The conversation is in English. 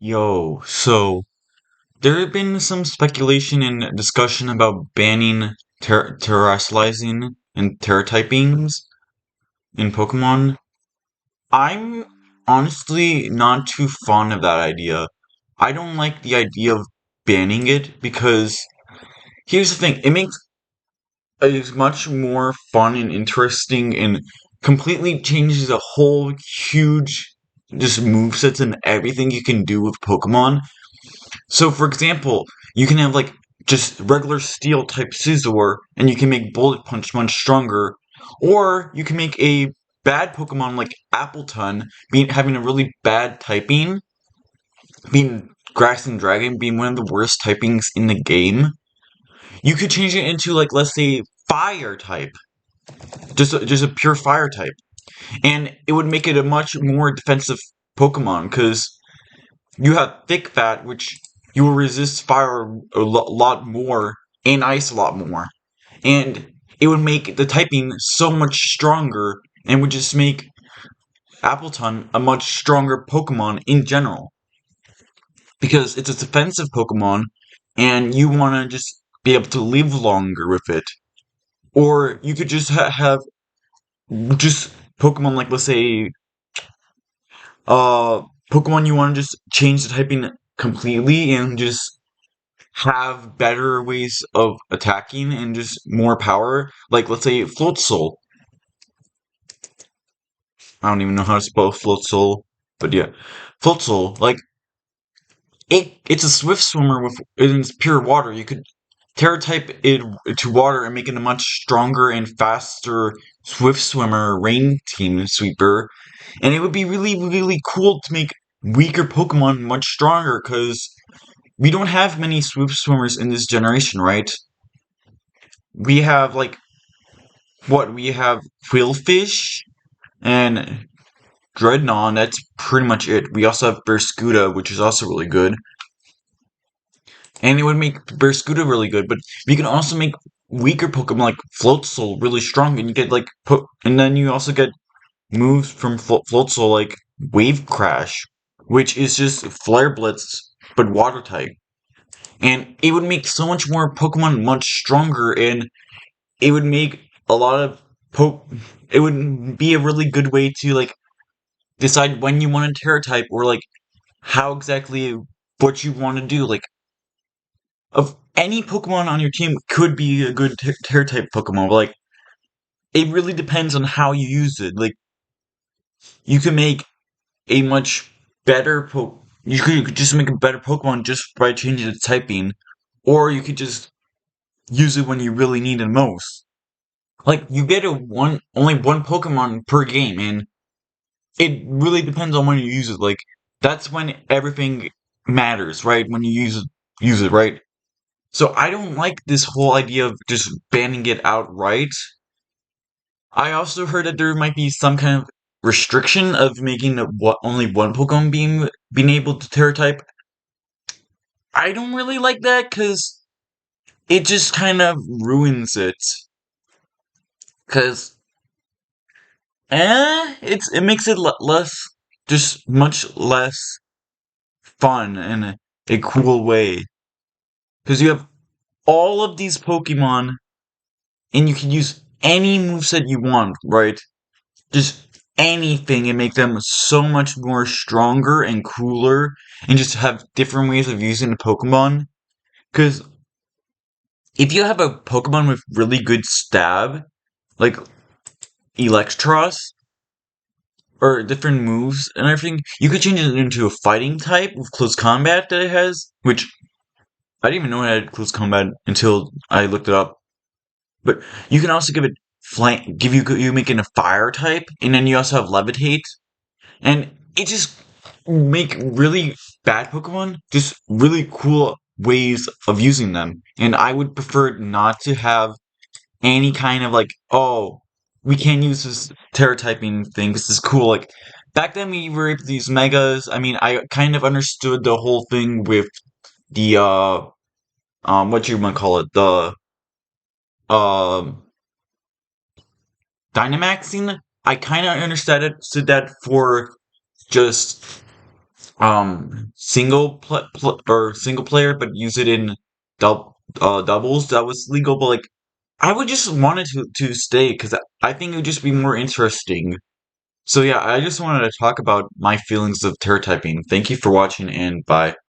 So there have been some speculation and discussion about banning terrestrializing and terratypings in Pokemon. I'm honestly not too fond of that idea. I don't like the idea of banning it because here's the thing, it makes it much more fun and interesting and completely changes a whole huge just movesets and everything you can do with Pokemon. So, for example, you can have like just regular steel type Scizor, and you can make Bullet Punch much stronger, or you can make a bad Pokemon like Appleton being having a really bad typing, being Grass and Dragon being one of the worst typings in the game. You could change it into like let's say Fire type, just a pure Fire type, and it would make it a much more defensive Pokemon because you have Thick Fat, which you will resist fire lot more and ice a lot more. And it would make the typing so much stronger and would just make Appleton a much stronger Pokemon in general. Because it's a defensive Pokemon and you want to just be able to live longer with it. Or you could just have just Pokemon like, let's say, uh, Pokemon you want to just change the typing completely and just have better ways of attacking and just more power. Like, let's say Floatzel. I don't even know how to spell Floatzel, but yeah. Floatzel, like, it's a swift swimmer with it's pure water. You could Terra type it to water and make it a much stronger and faster swift swimmer rain team sweeper. And it would be really, really cool to make weaker Pokemon much stronger because we don't have many swift swimmers in this generation, right? We have like what we have Quillfish and Dreadnought, and that's pretty much it. We also have Berscuda, which is also really good. And it would make Berscuda really good, but we can also make weaker Pokemon like Floatzel really strong, and you get like and then you also get moves from Floatzel like Wave Crash, which is just Flare Blitz but water type. And it would make so much more Pokemon much stronger, and it would make a lot of it would be a really good way to like decide when you want to Terra type or like how exactly what you want to do. Like of any Pokemon on your team could be a good Terra type Pokemon, but like it really depends on how you use it. Like you can make a much better you could just make a better Pokemon just by changing its typing, or you could just use it when you really need it most. Like you get a one only one Pokemon per game, and it really depends on when you use it. Like that's when everything matters, right? When you use it, right? So I don't like this whole idea of just banning it outright. I also heard that there might be some kind of restriction of making only one Pokemon being able to Terra type. I don't really like that because it just kind of ruins it. Because it makes it less, just much less fun in a cool way. Because you have all of these Pokemon, and you can use any moveset you want, right? Just anything and make them so much more stronger and cooler, and just have different ways of using the Pokemon. Because if you have a Pokemon with really good stab, like Electros, or different moves and everything, you could change it into a fighting type with close combat that it has, which I didn't even know it had close combat until I looked it up. But you can also give it flank, you make it a fire type, and then you also have levitate, and it just make really bad Pokemon just really cool ways of using them. And I would prefer not to have any kind of like, oh, we can't use this Terra typing thing. This is cool. Like back then, we were able to use megas. I mean, I kind of understood the whole thing with the what you might call it, the um Dynamaxing. I kind of understood that for just single player, but use it in doubles. That was legal, but like I would just want it to stay because I think it would just be more interesting. So yeah, I just wanted to talk about my feelings of Terra typing. Thank you for watching and bye.